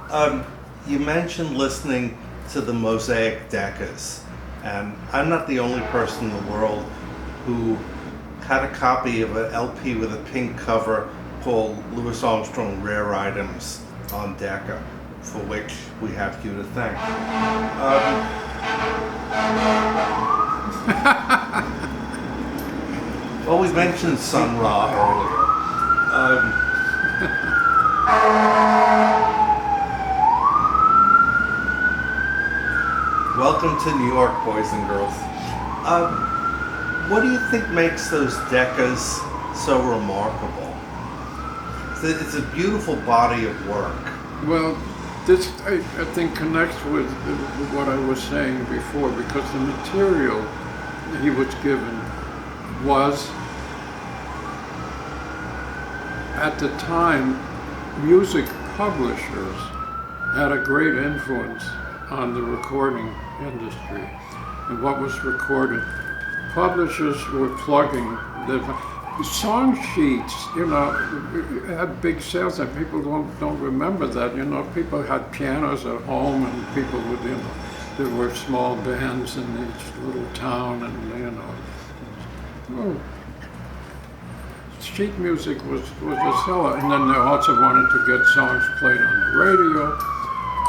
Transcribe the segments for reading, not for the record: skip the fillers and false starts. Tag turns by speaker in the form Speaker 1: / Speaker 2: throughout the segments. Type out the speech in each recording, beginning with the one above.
Speaker 1: You mentioned listening to the Mosaic Deccas, and I'm not the only person in the world who had a copy of an LP with a pink cover called Louis Armstrong Rare Items on Decca, for which we have you to thank. Well, we mentioned Sun Ra earlier. Welcome to New York, boys and girls. What do you think makes those Deccas so remarkable? It's a beautiful body of work.
Speaker 2: Well, this I think connects with what I was saying before, because the material he was given was, at the time, music publishers had a great influence on the recording industry and what was recorded. Publishers were plugging the song sheets, had big sales, and people don't remember that. People had pianos at home, and people would, there were small bands in each little town, and sheet music was a seller. And then they also wanted to get songs played on the radio. Of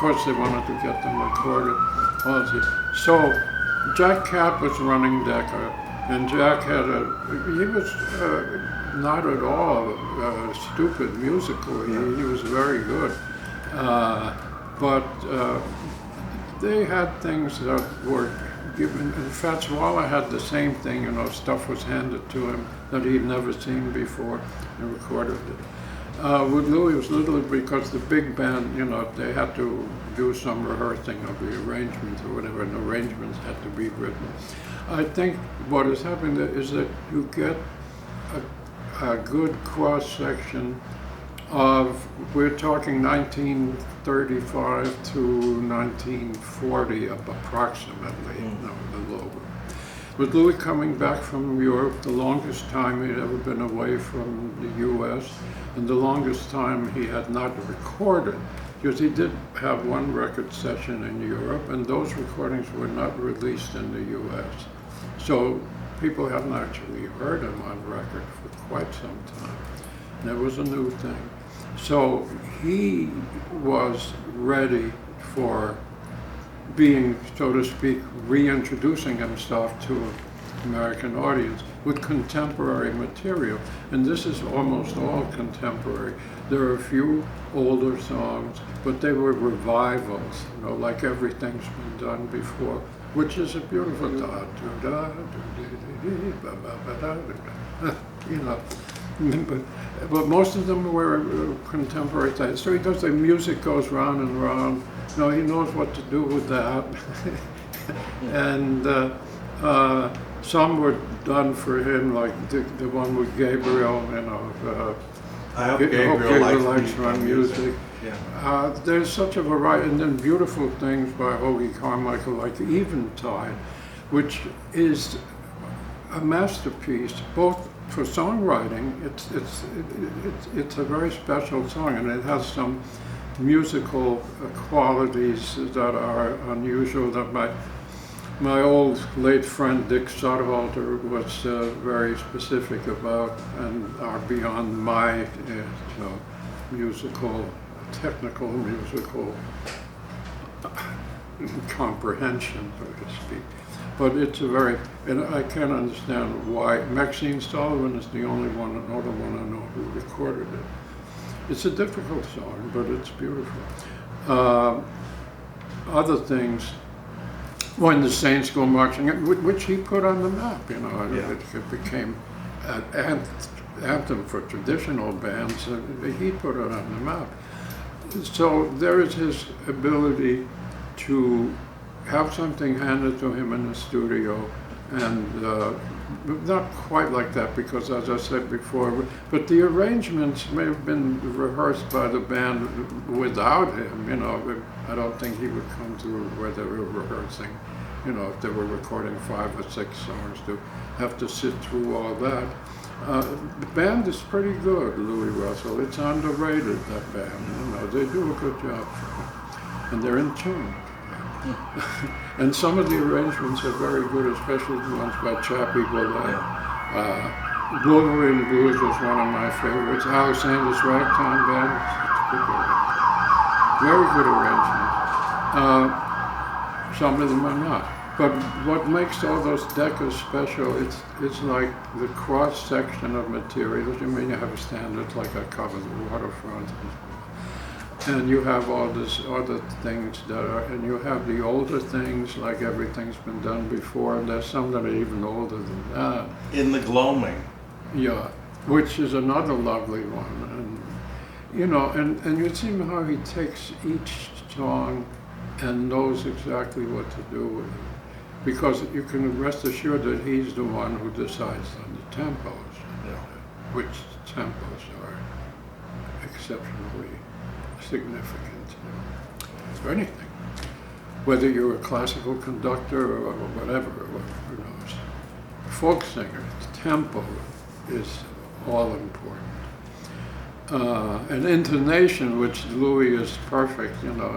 Speaker 2: course, they wanted to get them recorded. So Jack Catt was running Decca, and Jack he was not at all stupid musically. He was very good. But they had things that were given. In fact, Swalla had the same thing, stuff was handed to him that he'd never seen before and recorded it. With Louis, it was literally because the big band, they had to do some rehearsing of the arrangements or whatever, and arrangements had to be written. I think what is happening there is that you get a good cross-section of, we're talking 1935 to 1940 approximately, a little bit. With Louis coming back from Europe, the longest time he'd ever been away from the US, and the longest time he had not recorded, because he did have one record session in Europe, and those recordings were not released in the US. So people hadn't actually heard him on record for quite some time. And it was a new thing. So he was ready for being, so to speak, reintroducing himself to an American audience with contemporary material. And this is almost all contemporary. There are a few older songs, but they were revivals, like everything's been done before, which is a beautiful but most of them were contemporary types. So he does, the music goes round and round. He knows what to do with that. And some were done for him, like the one with Gabriel,
Speaker 1: I hope Gabriel likes
Speaker 2: my music.
Speaker 1: Yeah.
Speaker 2: There's such a variety, and then beautiful things by Hoagy Carmichael, like Eventide, which is a masterpiece, both for songwriting. It's a very special song, and it has some musical qualities that are unusual, that my old late friend Dick Soderhalter was very specific about, and are beyond my technical musical comprehension, so to speak. But it's and I can't understand why. Maxine Sullivan is the only one, another one I know who recorded it. It's a difficult song, but it's beautiful. Other things, When the Saints Go Marching, which he put on the map, it became an anthem for traditional bands. He put it on the map. So there is his ability to have something handed to him in the studio, and not quite like that, because as I said before, but the arrangements may have been rehearsed by the band without him. I don't think he would come to where they were rehearsing, if they were recording 5 or 6 songs, to have to sit through all that. The band is pretty good, Louis Russell. It's underrated, that band. You know, they do a good job. And they're in tune. And some of the arrangements are very good, especially the ones by Chappie Bullet. Wolverine Blues was one of my favorites. Alexander's Ragtime Band, it's a good arrangement. Very good arrangement. Some of them are not. But what makes all those Deccas special, it's like the cross-section of materials. You mean you have standards like I cover the waterfront, and you have all these other things that are, and you have the older things like everything's been done before, and there's some that are even older than that.
Speaker 1: In the gloaming.
Speaker 2: Yeah, which is another lovely one. And you know, and you see how he takes each song and knows exactly what to do with it. Because you can rest assured that he's the one who decides on the tempos, which tempos are exceptionally significant for anything. Whether you're a classical conductor or whatever, who knows. Folk singer, tempo is all important. And intonation, which Louis is perfect, you know.